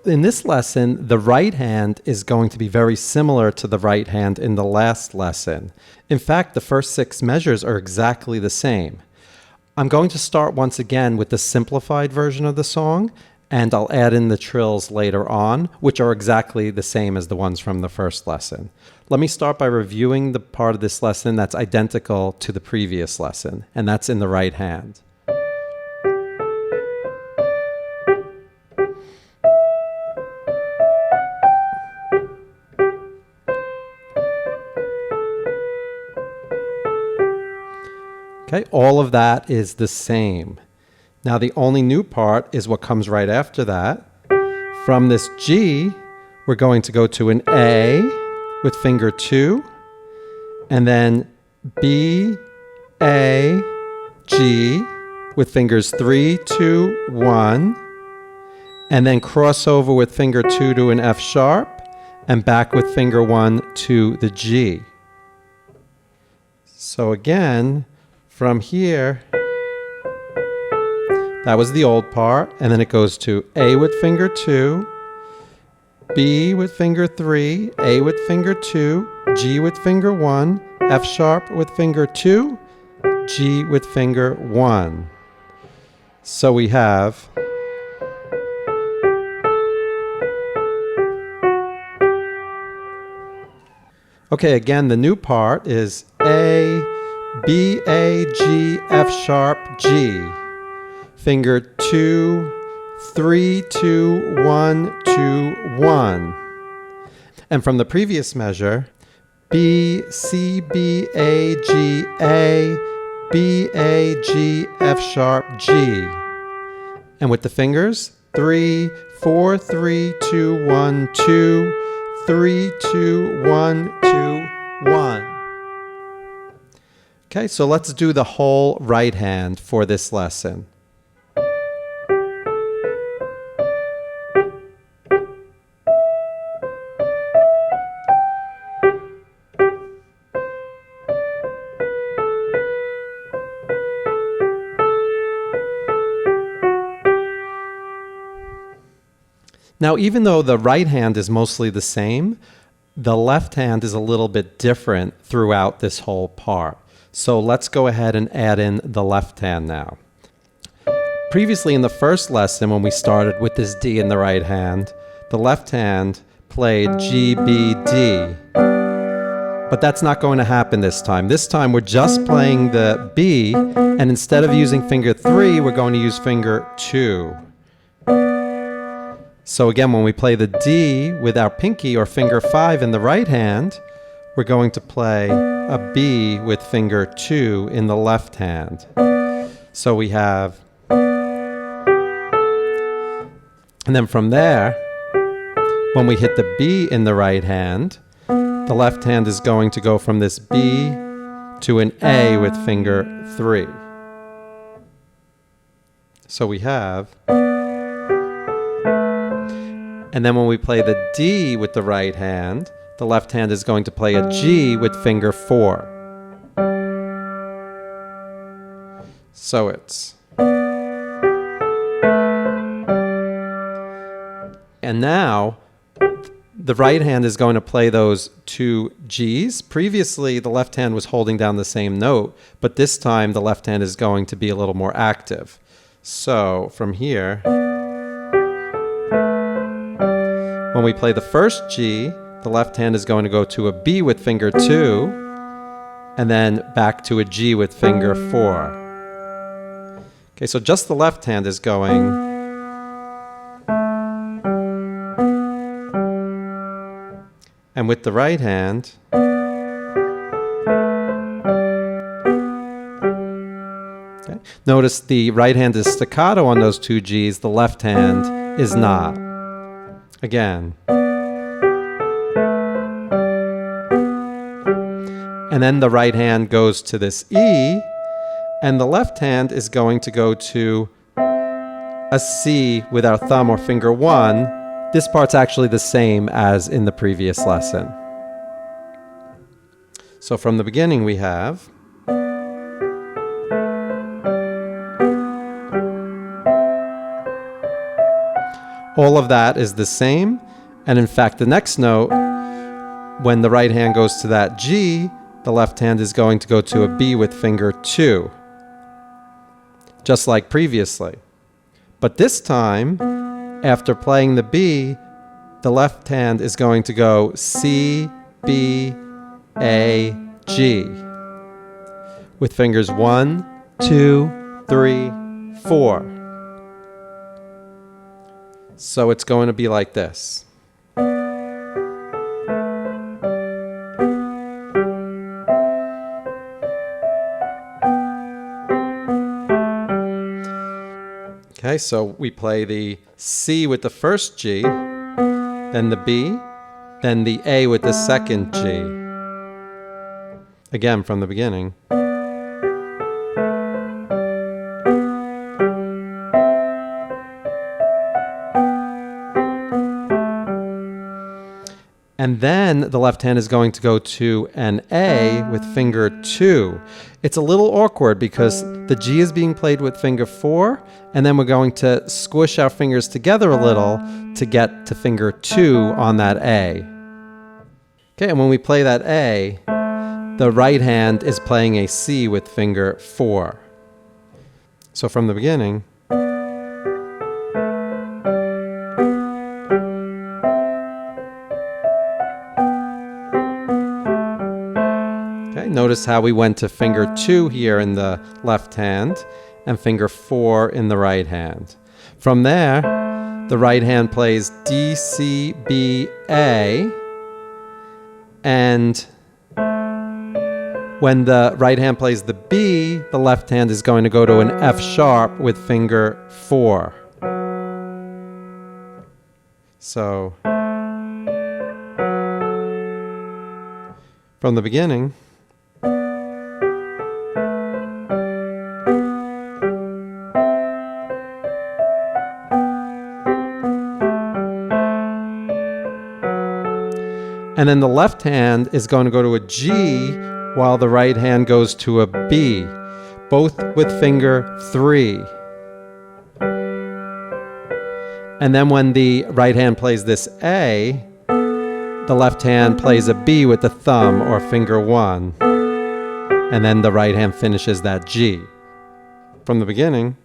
in this lesson, the right hand is going to be very similar to the right hand in the last lesson. In fact, the first 6 measures are exactly the same. I'm going to start once again with the simplified version of the song, and I'll add in the trills later on, which are exactly the same as the ones from the first lesson. Let me start by reviewing the part of this lesson that's identical to the previous lesson, and that's in the right hand. Okay, all of that is the same. Now the only new part is what comes right after that. From this G, we're going to go to an A with finger 2, and then B, A, G with fingers 3, 2, 1, and then cross over with finger 2 to an F sharp, and back with finger 1 to the G. So again, from here, that was the old part, and then it goes to A with finger 2, B with finger 3, A with finger 2, G with finger 1, F sharp with finger 2, G with finger 1. So we have okay, again, the new part is A, B, A, G, F sharp, G. Finger 2, 3, 2, 1, 2, 1. And from the previous measure, B, C, B, A, G, A, B, A, G, F sharp, G. And with the fingers, 3, 4, 3, 2, 1, 2, 3, 2, 1, 2, 1. Okay, so let's do the whole right hand for this lesson. Now, even though the right hand is mostly the same, the left hand is a little bit different throughout this whole part. So let's go ahead and add in the left hand now. Previously in the first lesson, when we started with this D in the right hand, the left hand played G, B, D. But that's not going to happen this time. This time we're just playing the B, and instead of using finger 3, we're going to use finger 2. So again, when we play the D with our pinky or finger 5 in the right hand, we're going to play a B with finger 2 in the left hand. So we have, and then from there, when we hit the B in the right hand, the left hand is going to go from this B to an A with finger 3. So we have, and then when we play the D with the right hand, the left hand is going to play a G with finger 4. So it's, and now the right hand is going to play those 2 Gs. Previously, the left hand was holding down the same note, but this time the left hand is going to be a little more active. So from here, when we play the first G, the left hand is going to go to a B with finger 2, and then back to a G with finger 4. Okay, so just the left hand is going, and with the right hand, okay, notice the right hand is staccato on those 2 Gs, the left hand is not. Again. And then the right hand goes to this E, and the left hand is going to go to a C with our thumb or finger 1. This part's actually the same as in the previous lesson. So from the beginning we have, all of that is the same. And in fact, the next note, when the right hand goes to that G, the left hand is going to go to a B with finger 2, just like previously. But this time, after playing the B, the left hand is going to go C, B, A, G with fingers 1, 2, 3, 4. So it's going to be like this. Okay, so we play the C with the first G, then the B, then the A with the second G. Again, from the beginning. And then the left hand is going to go to an A with finger 2. It's a little awkward because the G is being played with finger 4, and then we're going to squish our fingers together a little to get to finger 2 on that A. Okay, and when we play that A, the right hand is playing a C with finger 4. So from the beginning. Notice how we went to finger 2 here in the left hand and finger 4 in the right hand. From there, the right hand plays D, C, B, A, and when the right hand plays the B, the left hand is going to go to an F sharp with finger 4. So, from the beginning. And then the left hand is going to go to a G while the right hand goes to a B, both with finger 3. And then when the right hand plays this A, the left hand plays a B with the thumb or finger 1. And then the right hand finishes that G. From the beginning.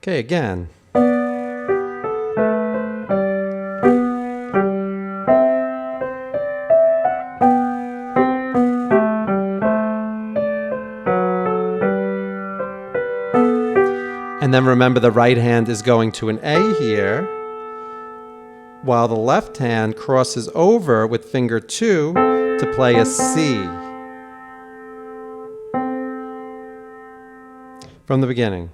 Okay, again. And then remember the right hand is going to an A here, while the left hand crosses over with finger 2 to play a C. From the beginning.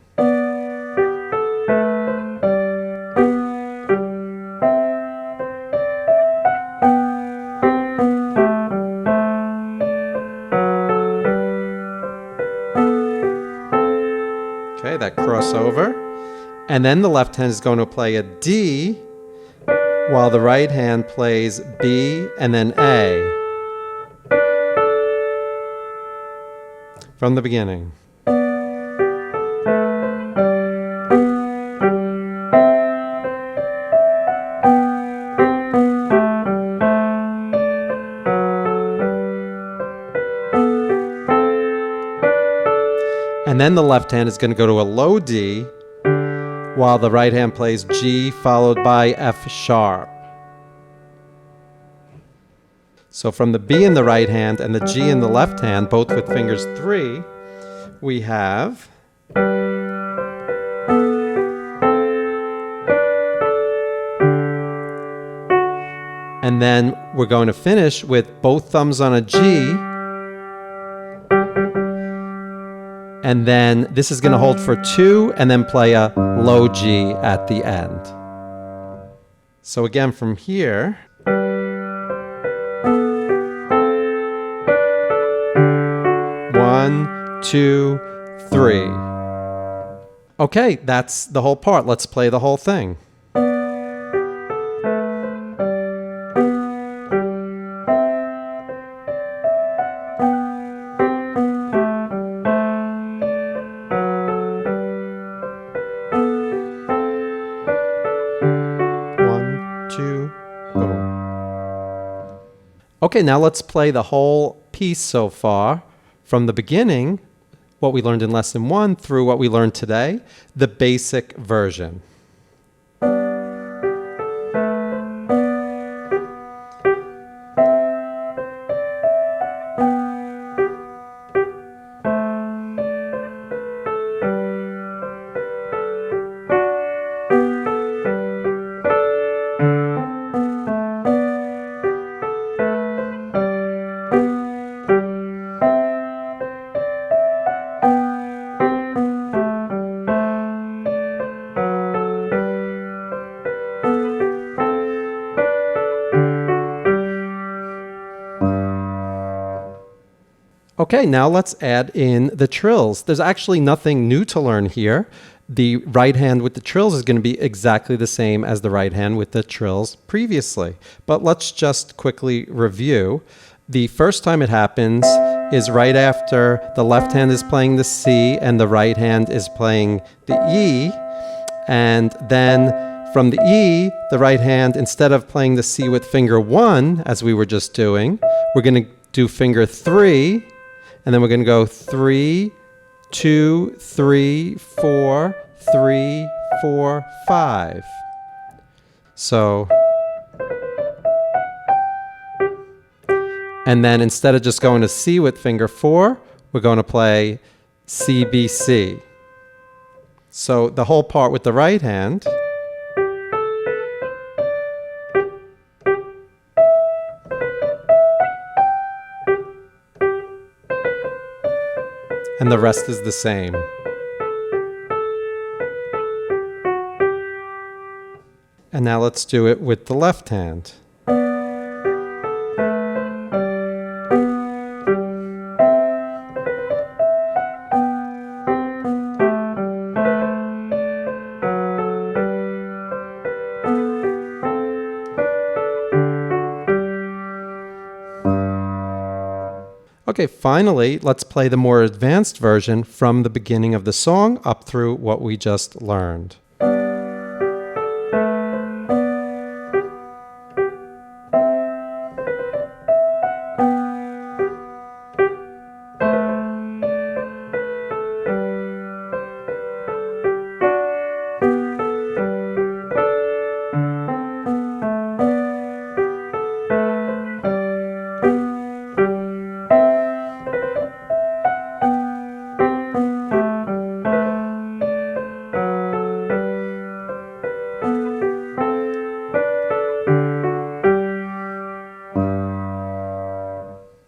Okay, that crossover. And then the left hand is going to play a D while the right hand plays B and then A. From the beginning. And then the left hand is going to go to a low D while the right hand plays G followed by F sharp. So from the B in the right hand and the G in the left hand, both with fingers 3, we have and then we're going to finish with both thumbs on a G. And then this is going to hold for 2 and then play a low G at the end. So again from here. 1, 2, 3. Okay, that's the whole part. Let's play the whole thing. Boom. Okay, now let's play the whole piece so far from the beginning, what we learned in lesson 1 through what we learned today, the basic version. Okay, now let's add in the trills. There's actually nothing new to learn here. The right hand with the trills is going to be exactly the same as the right hand with the trills previously. But let's just quickly review. The first time it happens is right after the left hand is playing the C and the right hand is playing the E. And then from the E, the right hand, instead of playing the C with finger 1, as we were just doing, we're going to do finger 3. And then we're going to go 3, 2, 3, 4, 3, 4, 5. So, and then instead of just going to C with finger 4, we're going to play C, B, C. So the whole part with the right hand. And the rest is the same. And now let's do it with the left hand. Okay, finally, let's play the more advanced version from the beginning of the song up through what we just learned.